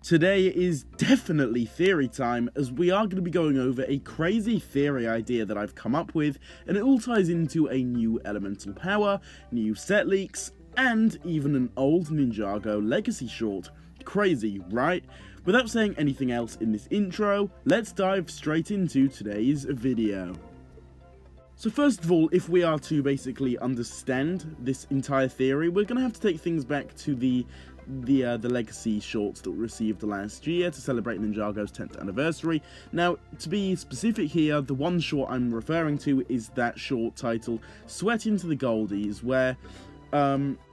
Today is definitely theory time, as we are going to be going over a crazy theory idea that I've come up with, and it all ties into a new elemental power, new set leaks, and even an old Ninjago legacy short. Crazy, right? Without saying anything else in this intro, let's dive straight into today's video. So first of all, if we are to basically understand this entire theory, we're going to have to take things back to the legacy shorts that we received last year to celebrate Ninjago's 10th anniversary. Now, to be specific here, the one short I'm referring to is that short titled Sweat into the Goldies, where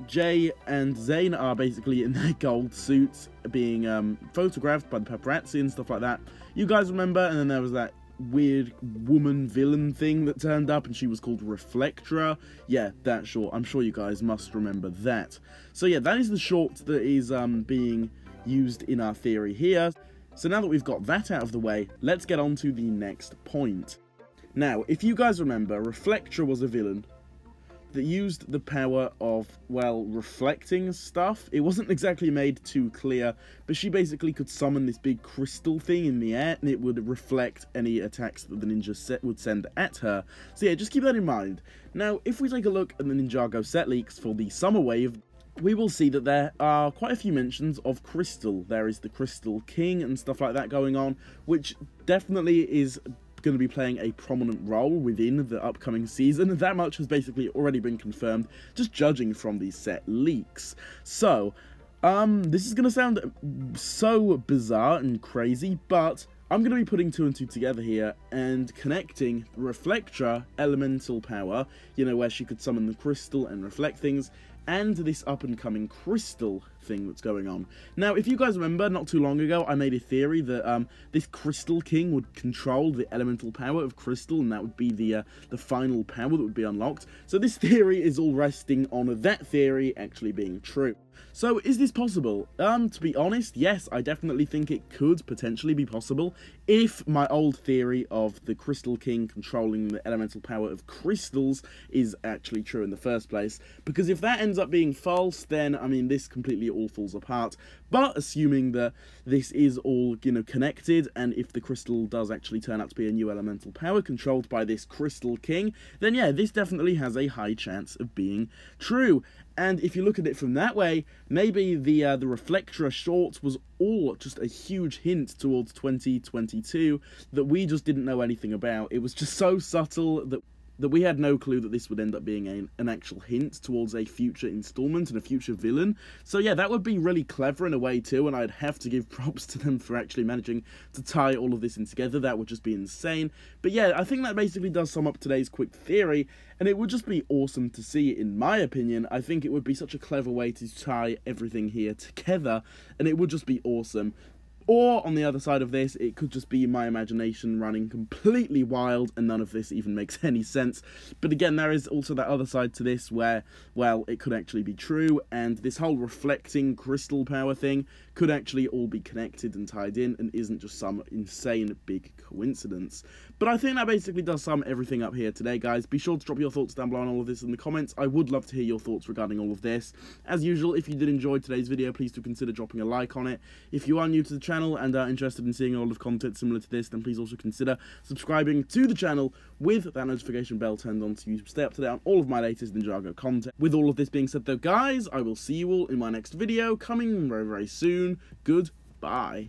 Jay and Zane are basically in their gold suits being photographed by the paparazzi and stuff like that. You guys remember? And then there was that weird woman villain thing that turned up, and she was called Reflectra. Yeah, that short. I'm sure you guys must remember that. So yeah, that is the short that is being used in our theory here. So now that we've got that out of the way, let's get on to the next point. Now, if you guys remember, Reflectra was a villain that used the power of, well, reflecting stuff. It wasn't exactly made too clear, but she basically could summon this big crystal thing in the air, and it would reflect any attacks that the ninja set would send at her. So yeah, just keep that in mind. Now, if we take a look at the Ninjago set leaks for the summer wave, we will see that there are quite a few mentions of Crystal. There is the Crystal King and stuff like that going on, which definitely is going to be playing a prominent role within the upcoming season. That much has basically already been confirmed, just judging from these set leaks. So, this is going to sound so bizarre and crazy, but I'm going to be putting two and two together here and connecting Reflectra elemental power, you know, where she could summon the crystal and reflect things, and this up-and-coming crystal thing that's going on. Now, if you guys remember, not too long ago, I made a theory that this Crystal King would control the elemental power of Crystal, and that would be the final power that would be unlocked. So this theory is all resting on that theory actually being true. So, is this possible? To be honest, yes, I definitely think it could potentially be possible if my old theory of the Crystal King controlling the elemental power of crystals is actually true in the first place. Because if that ends up being false, then, I mean, this completely all falls apart. But assuming that this is all, you know, connected, and if the crystal does actually turn out to be a new elemental power controlled by this Crystal King, then yeah, this definitely has a high chance of being true. And if you look at it from that way, maybe the Reflectra short was all just a huge hint towards 2022 that we just didn't know anything about. It was just so subtle that we had no clue that this would end up being an actual hint towards a future installment and a future villain. So yeah, that would be really clever in a way too, and I'd have to give props to them for actually managing to tie all of this in together. That would just be insane. But yeah, I think that basically does sum up today's quick theory, and it would just be awesome to see, in my opinion. I think it would be such a clever way to tie everything here together, and it would just be awesome. Or, on the other side of this, it could just be my imagination running completely wild, and none of this even makes any sense. But again, there is also that other side to this where, well, it could actually be true, and this whole reflecting crystal power thing could actually all be connected and tied in, and isn't just some insane big coincidence. But I think that basically does sum everything up here today, guys. Be sure to drop your thoughts down below on all of this in the comments. I would love to hear your thoughts regarding all of this. As usual, if you did enjoy today's video, please do consider dropping a like on it. If you are new to the channel and are interested in seeing a lot of content similar to this, then please also consider subscribing to the channel with that notification bell turned on so you stay up to date on all of my latest Ninjago content. With all of this being said though, guys, I will see you all in my next video coming very, very soon. Goodbye.